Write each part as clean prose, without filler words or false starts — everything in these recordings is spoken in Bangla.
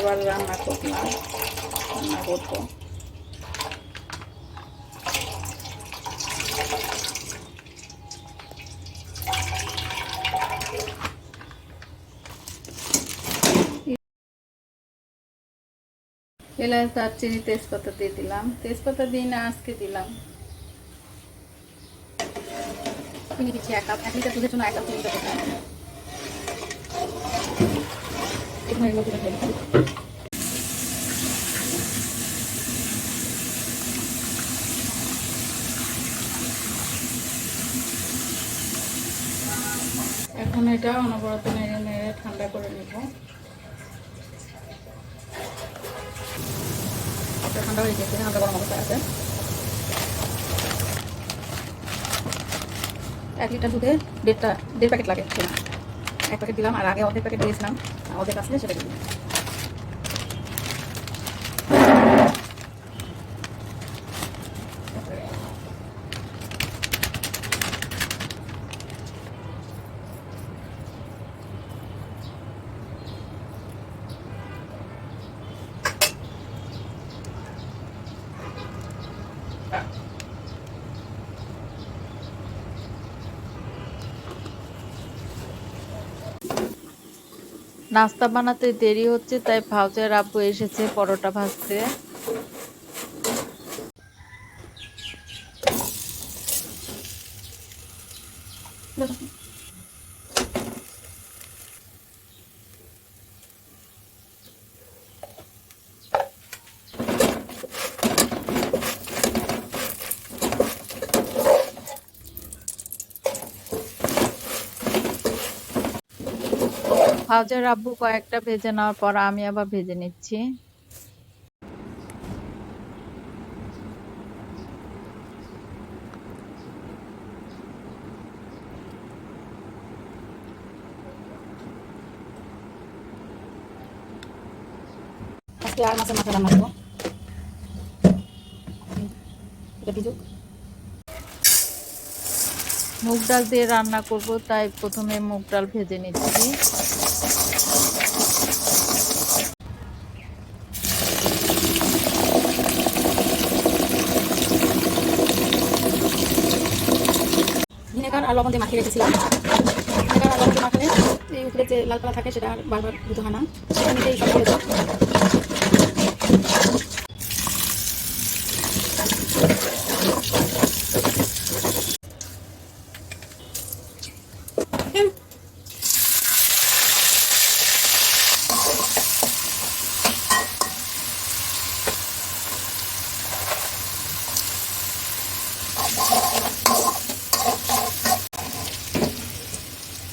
আবার রান্না করলাম, রান্না করবো। এলাচ দারচিনি তেজপাতা দিয়ে দিলাম, তেজপাতা দিই না আজকে দিলাম। চিনি দিচ্ছি 1 কাপ, 1 লিটার দুধের জন্য 1 কাপ চিনি দিতে হবে। এখন এটা অনবরত নেড়ে নেড়ে ঠান্ডা করে নেব। ঠান্ডা হয়ে গেছে, হালকা গরম অবস্থায় আছে। 1 লিটার দুধে দেড় প্যাকেট লাগে, 1 প্যাকেট দিলাম, আর আগে অর্ধেক প্যাকেট দিয়েছিলাম, অর্ধেক আসলে সেটা দিলাম। নাস্তা বানাতে দেরি হচ্ছে, তাই ভাউজার আব্বু এসেছে পরোটা ভাজতে। ভাউজার আব্বু কয়েকটা ভেজে নেওয়ার পর আমি আবার ভেজে নিচ্ছি। আজকে আর মাছের মাথা রান্না করবো, এটা ভিজুক। মুগ ডাল দিয়ে রান্না করব, তাই প্রথমে মুগ ডাল ভেজে নিচ্ছি। ভিনেগার আর লবণ দিয়ে মাখিয়ে রেখেছিলাম। ভিনেগার আর লবণ দিয়ে মাখালে এই উপরে যে লাল কালা থাকে সেটা আর বারবার ধুতে হয় না, সেটা নিতেই সব হয়ে যায়।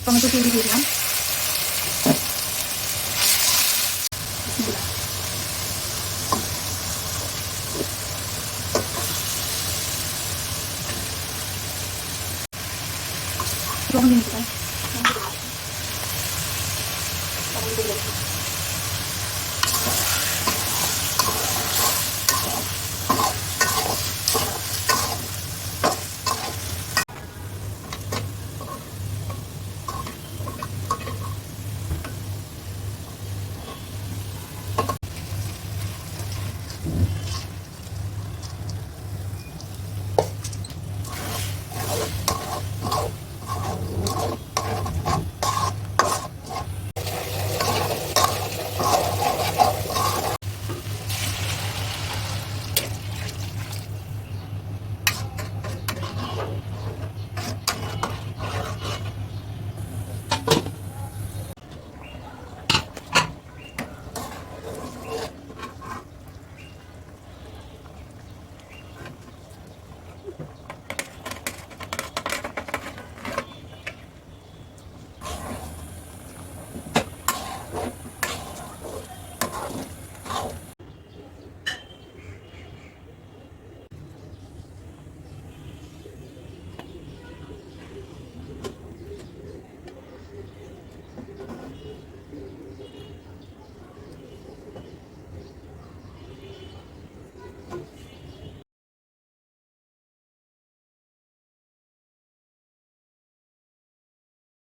টমেটো চিংড়ি দিয়েছিলাম। লবণ দিয়ে